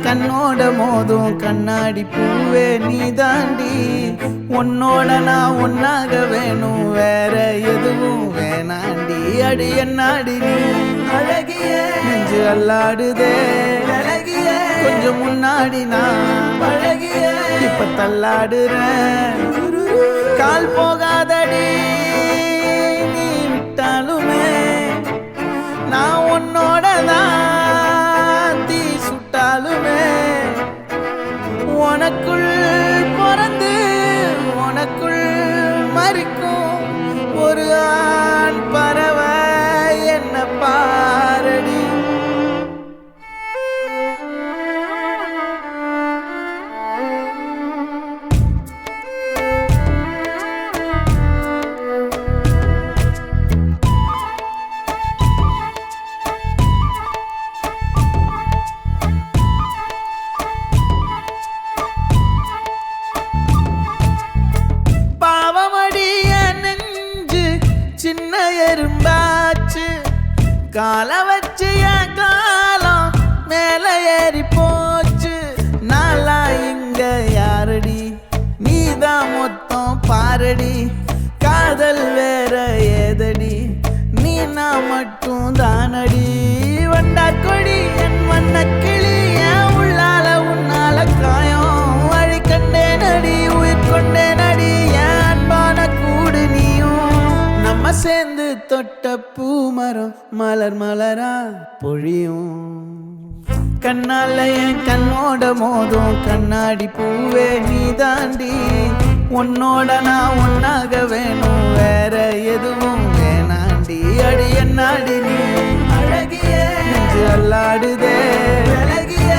கண்ணோட மோதும் கண்ணாடி பூவே நீ தாண்டி உன்னோட நான் ஒன்னாக வேணும் வேற எதுவும் வேணாண்டி அடி என்னாடி நீ அழகிய நெஞ்சு அல்லாடுதே அழகிய கொஞ்சம் முன்னாடி நான் அழகிய இப்ப தள்ளாடுறேன் கால் போகாதடி நீ விட்டாலுமே நான் உன்னோட தான் தீ சுட்டாலுமே உனக்குள் பிறந்து உனக்குள் மறிக்கும் ஒரு ஆண் பறவை என்ன பாரடி சின்ன எறும்பாச்சு கால வச்சு என் காலம் மேல ஏறி போச்சு நாளா இங்க யாரடி நீதான் மொத்தம் பாரடி காதல் வேற ஏதடி நீ நான் மட்டும் தானடி வண்டா கொடி என் வண்ண கிளி என் உள்ளால உன்னால காயம் வழி கண்டே நடி உயிர் கொண்டே நடி என் அன்பான கூடு நீயும் நம்ம சேர்ந்து தொட்ட பூமரம் மலர் மலரா பொழியும் கண்ணால என் கண்ணோட மோதும் கண்ணாடி பூவே நீ தாண்டி உன்னோட நான் ஒன்னாக வேணும் வேற எதுவும் வேணாண்டி அடி என்னாடி நீ அழகிய நெஞ்சு அல்லாடுதே அழகிய